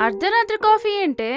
అర్ధరాత్రి కాఫీ ఏంటే?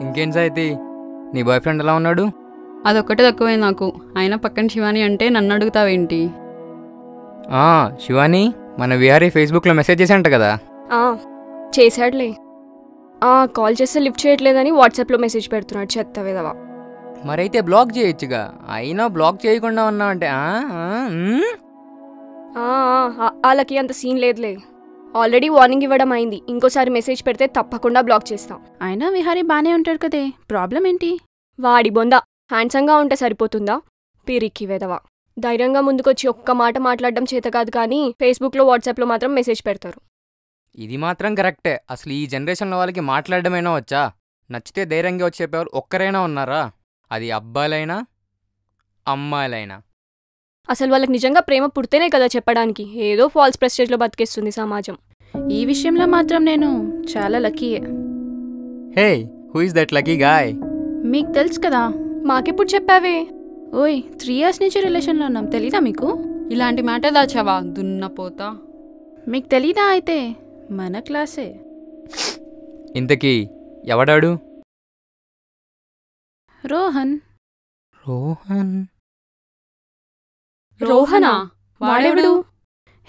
ఇంకేం సాయితీ, నీ బాయ్ ఫ్రెండ్ ఎలా ఉన్నాడు? అదొక్కటే తక్కువే నాకు. అయినా పక్కన శివాని అంటే నన్ను అడుగుతావేంటి? శివాని మన విహారీ ఫేస్బుక్లో మెసేజ్ చేశాంట కదా. చేశాడులే. కాల్ చేస్తే లిఫ్ట్ చేయట్లేదని వాట్సాప్లో మెసేజ్ పెడుతున్నాడు, చెత్త విధవా. మరైతే బ్లాక్ చేయొచ్చుగా. అయినా బ్లాక్ చేయకుండా ఉన్నావంటే వాళ్ళకి అంత సీన్ లేదులే. ఆల్రెడీ వార్నింగ్ ఇవ్వడం అయింది. ఇంకోసారి మెసేజ్ పెడితే తప్పకుండా బ్లాక్ చేస్తాం. అయినా విహారీ బానే ఉంటాడు కదే, ప్రాబ్లం ఏంటి? వాడి బొంద. హ్యాండ్సంగా ఉంటే సరిపోతుందా? పిరికి వెదవా. ధైర్యంగా ముందుకొచ్చి ఒక్క మాట మాట్లాడడం చేత కాదు, కానీ ఫేస్బుక్లో వాట్సాప్లో మాత్రం మెసేజ్ పెడతారు. ఇది మాత్రం కరెక్టే. అసలు ఈ జనరేషన్లో వాళ్ళకి మాట్లాడడమైనా వచ్చా? నచ్చితే ధైర్యంగా వచ్చి చెప్పేవాళ్ళు ఒక్కరైనా ఉన్నారా? అది అబ్బాయిలైనా అమ్మాయిలైనా. అసలు వాళ్ళకి నిజంగా ప్రేమ పుడితేనే కదా చెప్పడానికి. ఏదో ఫాల్స్ ప్రెస్టేజ్లో బతికేస్తుంది సమాజం. ఈ విషయంలో మాత్రం నేను చాలా లక్కీయే. Hey, who is that lucky guy? మీకు తెలుసు కదా. మాకెప్పుడు చెప్పావే? ఓయ్, 3 years నుంచి రిలేషన్లో ఉన్నాం, తెలీదా మీకు? ఇలాంటి మాట దాచావా దున్నపోతా? మీకు తెలీదా? అయితే మన క్లాసే. ఇంతకీ ఎవడాడు? రోహన్. రోహన్? రోహనా? వాడెవడు?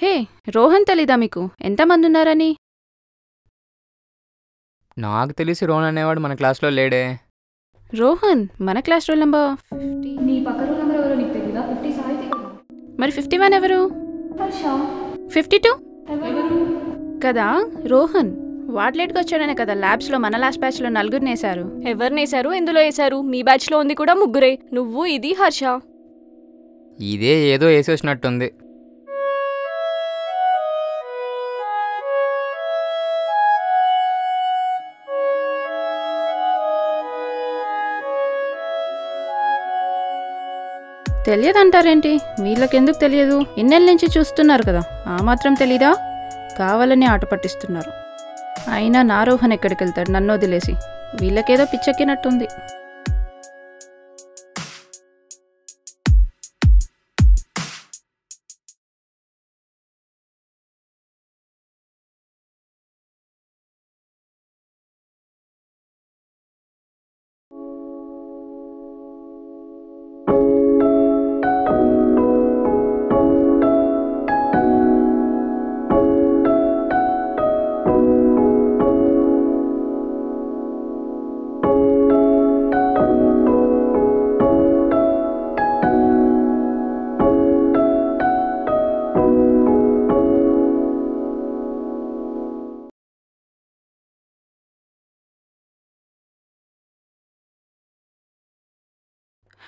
హే, రోహన్ తెలీదా మీకు? ఎంతమంది ఉన్నారని? నాకు తెలిసి రోహన్ అనేవాడు మన క్లాస్లో లేడే. రోహన్ మన క్లాస్ రోల్ నెంబర్ 50. నీ పక్క రోల్ నెంబర్ ఎవరో నీకు తెలీదా? 50 సాయితీ కదా. మరి 51 ఎవరు? 52 కదా. రోహన్ వాడ్లేట్గా వచ్చాడనే కదా ల్యాబ్స్లో మన లాస్ట్ బ్యాచ్లో 4 నేశారు. ఎవరినేశారు? ఎందులో వేశారు? మీ బ్యాచ్లో ఉంది కూడా 3. నువ్వు, ఇది, హర్ష. ఇదే ఏదో వేసేసినట్టుంది. తెలియదంటారేంటి? వీళ్ళకెందుకు తెలియదు? ఇన్నెల నుంచి చూస్తున్నారు కదా, ఆ మాత్రం తెలీదా? కావాలని ఆట పట్టిస్తున్నారు. అయినా నా రోహన్ ఎక్కడికి వెళ్తాడు నన్ను వదిలేసి? వీళ్ళకేదో పిచ్చెక్కినట్టుంది.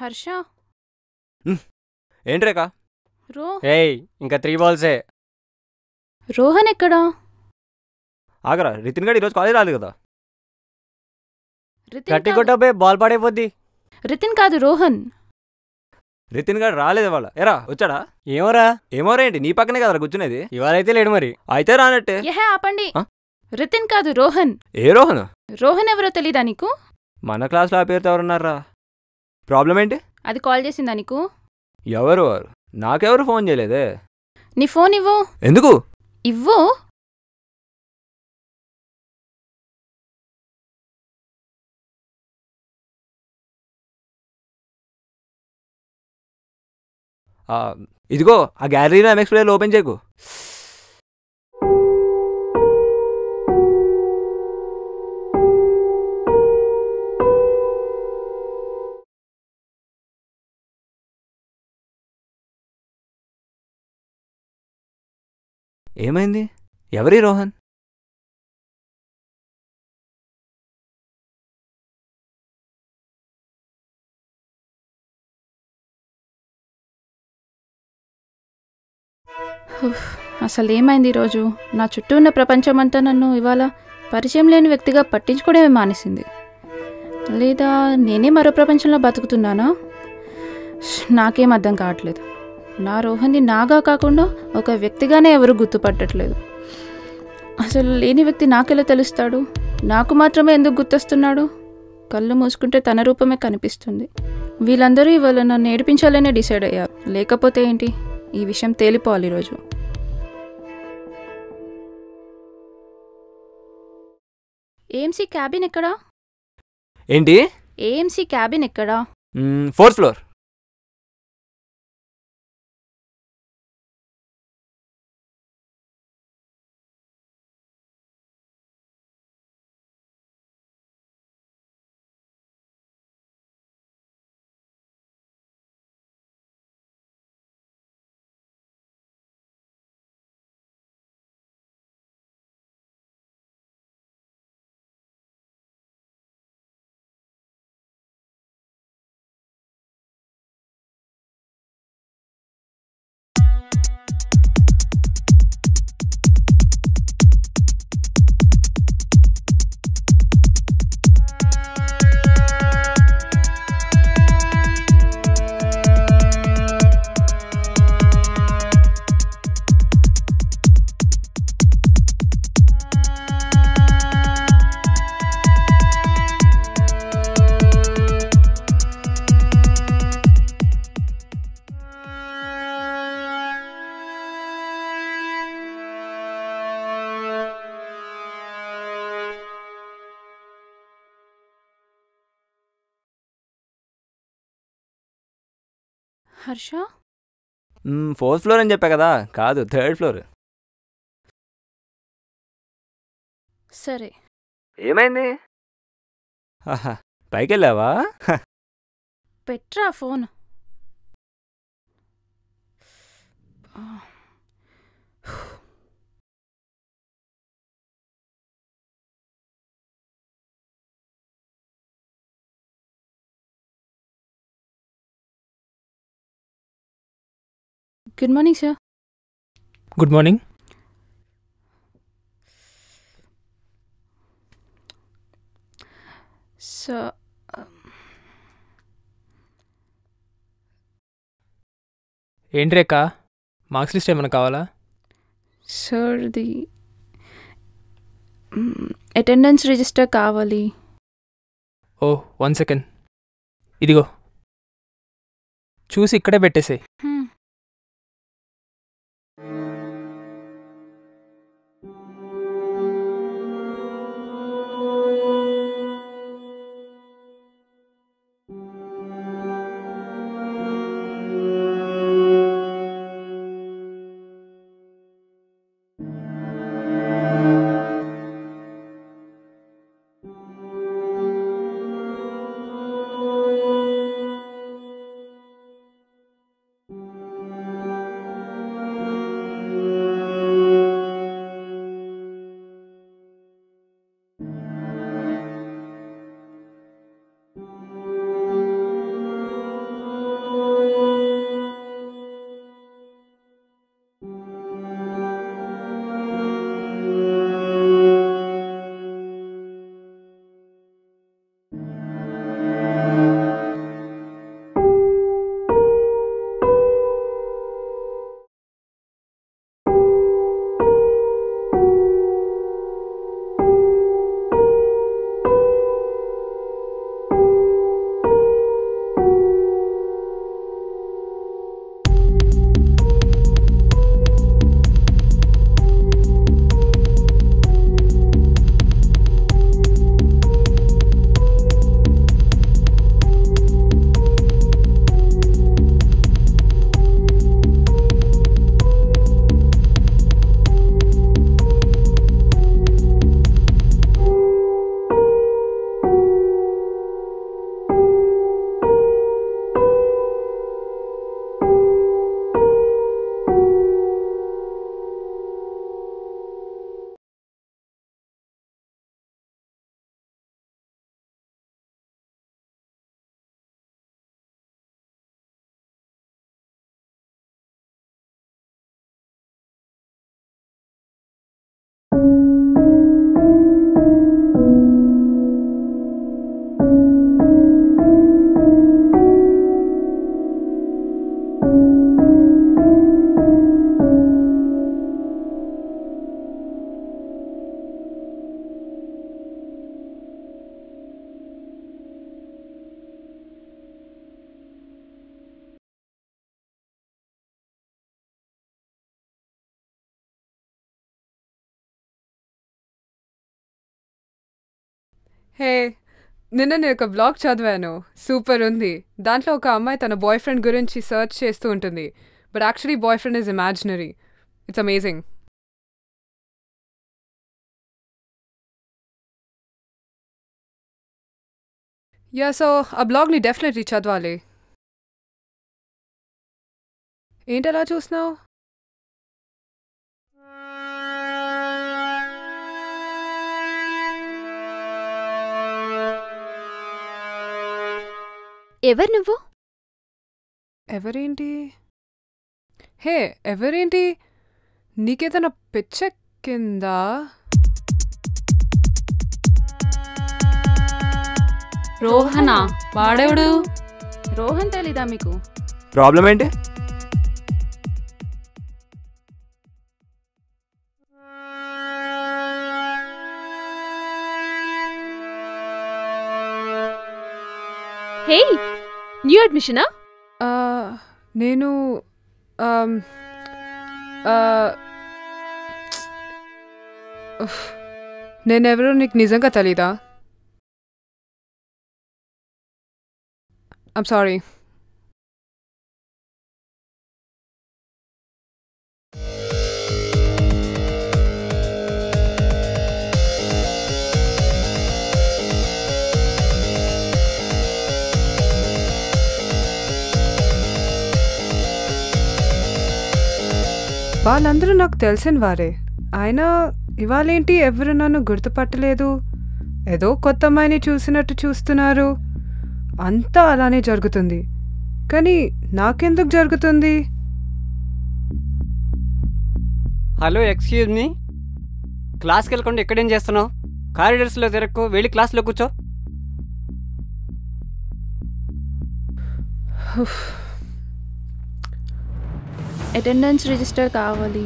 హర్ష. ఏంట్రేకా? ఏయ్, ఇంకా 3 balls-ఏ. రోహన్ ఎక్కడా? ఆగరా, రితిన్ గడి ఈరోజు కాలేజ్ రాలేదు కదా. రితిన్ గట్టి కాదు. కొట్టబోయి బాల్ పడైపోద్ది. రితిన్ కాదు, రోహన్. రితిన్ గడి రాలేదు వాళ్ళ. ఎరా వచ్చాడా? ఏమోరా. ఏమోరా ఏంటి? నీ పక్కనే కదా కూర్చునేది. ఇవాళైతే లేడు మరి. అయితే రానట్టే. ఏహే ఆపండి. రితిన్ కాదు, రోహన్. ఏ రోహన్? రోహన్ ఎవరో తెలీదా నీకు? మన క్లాస్లో ఆ పేరుతో ఎవరున్నారా? ప్రాబ్లం ఏంటి? అది కాల్ చేసిందా నీకు? ఎవరు వారు? నాకెవరు ఫోన్ చేయలేదే. నీ ఫోన్ ఇవ్వు. ఎందుకు? ఇవ్వు. ఇదిగో ఆ గ్యాలరీలో ఎంఎక్స్ ప్లేయర్లు ఓపెన్ చేయకు. ఏమైంది? ఎవరి రోహన్? అసలు ఏమైంది ఈరోజు? నా చుట్టూ ఉన్న ప్రపంచమంతా నన్ను ఇవాళ పరిచయం లేని వ్యక్తిగా పట్టించుకోవడమే మానేసింది. లేదా నేనే మరో ప్రపంచంలో బతుకుతున్నానా? నాకేం అర్థం కావట్లేదు. నా రోహన్ని నాగా కాకుండా ఒక వ్యక్తిగానే ఎవరు గుర్తుపట్టట్లేదు. అసలు లేని వ్యక్తి నాకెలా తెలుస్తాడు? నాకు మాత్రమే ఎందుకు గుర్తొస్తున్నాడు? కళ్ళు మూసుకుంటే తన రూపమే కనిపిస్తుంది. వీళ్ళందరూ ఇవాళ నన్ను ఏడిపించాలనే డిసైడ్ అయ్యారు. లేకపోతే ఏంటి? ఈ విషయం తేలిపోవాలి ఈరోజు. ఏఎంసీ క్యాబిన్ ఎక్కడా? ఏంటి? ఏఎంసీ క్యాబిన్ ఎక్కడా? 4th floor. Harsha? 4th floor అని చెప్పా కదా, కాదు 3rd ఫ్లోర్. సరే. ఏమైంది? పైకి వెళ్ళావా? Petra phone. Good morning sir. Good morning. Sir, ఏంటి రేఖ, మార్క్స్ లిస్ట్ ఏమైనా కావాలా? సార్ ది అటెండెన్స్ రిజిస్టర్ కావాలి. ఓ 1 సెకండ్, ఇదిగో చూసి ఇక్కడే పెట్టేసేయ్. హే, నిన్న నేను ఒక బ్లాగ్ చదివాను, సూపర్ ఉంది. దాంట్లో ఒక అమ్మాయి తన బాయ్ ఫ్రెండ్ గురించి సర్చ్ చేస్తూ ఉంటుంది, but actually boy friend is imaginary. It's amazing. Yeah, so ఆ బ్లాగ్ని డెఫినెట్లీ చదవాలి. ఏంటలా చూస్తున్నావు? ఎవరు నువ్వు? ఎవరేంటి? హే, ఎవరేంటి? నీకేదైనా పిచ్చెక్కిందా? రోహనా? వాడెవడు? రోహన్ తెలీదా మీకు? ప్రాబ్లం ఏంటి? హే, న్యూ అడ్మిషనా? నేను నేనెవరో నీకు నిజంగా తెలీదా? I'm sorry. వాళ్ళందరూ నాకు తెలిసిన వారే. అయినా ఇవాళేంటి ఎవరు నన్ను గుర్తుపట్టలేదు? ఏదో కొత్త అమ్మాయిని చూసినట్టు చూస్తున్నారు. అంతా అలానే జరుగుతుంది. కానీ నాకెందుకు జరుగుతుంది? Hello, excuse me. క్లాస్కి వెళ్ళకుండా ఎక్కడేం చేస్తున్నావు? కారిడర్స్లో తిరక్కు, వెళ్ళి క్లాస్లో కూర్చో. అటెండెన్స్ రిజిస్టర్ కావాలి.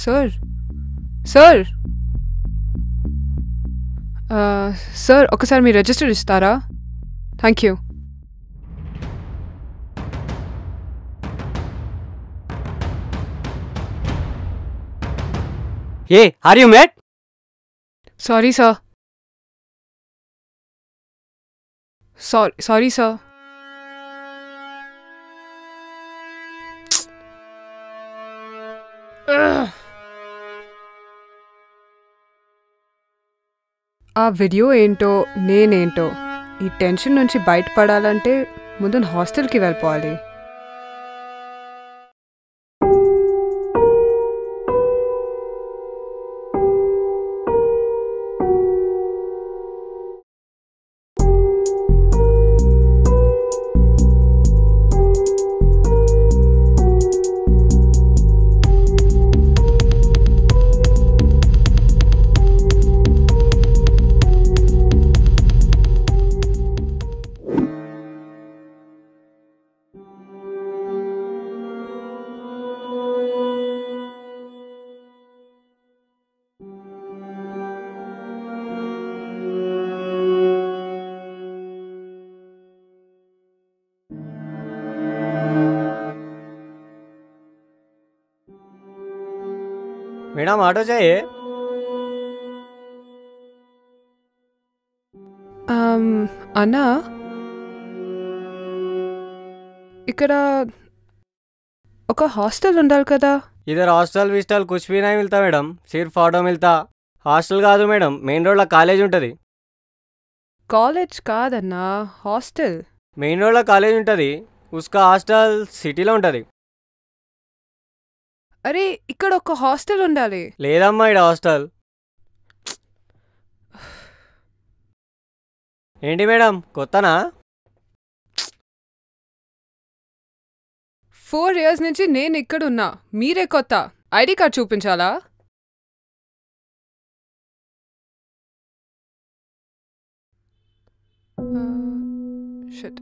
సార్ సార్ సార్, ఒకసారి మీ రిజిస్టర్ ఇస్తారా? Thank you. ఏ, are you mate? Sorry sir. Sorry sir. ఆ వీడియో ఏంటో, నేనేంటో, ఈ టెన్షన్ నుంచి బయటపడాలంటే ముందు హాస్టల్కి వెళ్ళిపోవాలి. మేడం, ఆటో चाहिए? అన్నా, ఇక్కడ ఒక హాస్టల్ ఉండాలి కదా? इधर हॉस्टल विस्टल कुछ भी नहीं मिलता मैडम, सिर्फ ऑटो मिलता. హాస్టల్ కాదు మేడం, మెయిన్ రోడ్లో కాలేజ్ ఉంటుంది. కాలేజ్ కాదన్నా, హాస్టల్. మెయిన్ రోడ్లో కాలేజ్ ఉంటుంది, ఉస్కా హాస్టల్ సిటీలో ఉంటుంది. అరే, ఇక్కడ ఒక హాస్టల్ ఉండాలి. లేదమ్మా, ఇక్కడ హాస్టల్. ఏంటి మేడం, కొత్తనా? 4 years నుంచి నేను ఇక్కడ ఉన్నా, మీరే కొత్త. ఐడి కార్డ్ చూపించాలా? షిట్.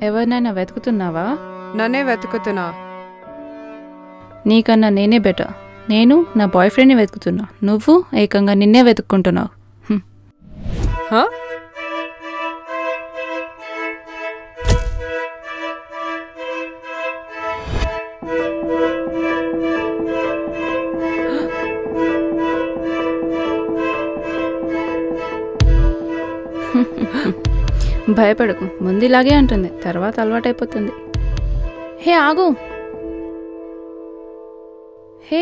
ఎవరినైనా వెతుకుతున్నావా? నన్నే వెతుకుతున్నా. నీకన్నా నేనే బెటర్. నేను నా బాయ్ ఫ్రెండ్ని వెతుకుతున్నా, నువ్వు ఏకంగా నిన్నే వెతుక్కుంటున్నావు. హా? భయపడకు, ముందు ఇలాగే అంటుంది, తర్వాత అలవాటైపోతుంది. హే ఆగు. హే,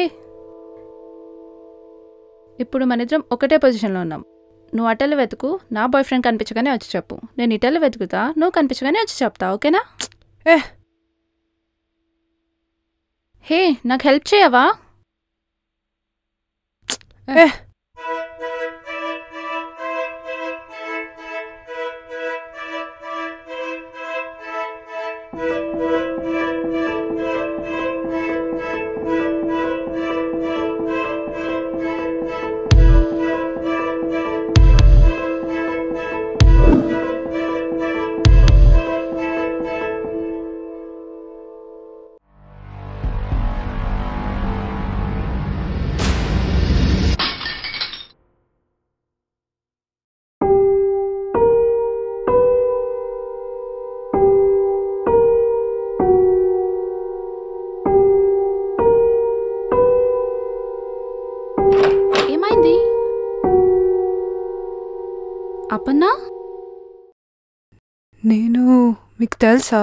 ఇప్పుడు మనిద్దరం ఒకటే పొజిషన్లో ఉన్నాం. నువ్వు అటెలు వెతుకు, నా బాయ్ ఫ్రెండ్ కనిపించగానే వచ్చి చెప్పు. నేను ఇటెలు వెతుకుతా, నువ్వు కనిపించగానే వచ్చి చెప్తా, ఓకేనా? హే, నాకు హెల్ప్ చేయవా? ఏమైంది? అపన్నా, నేను మీకు తెలుసా?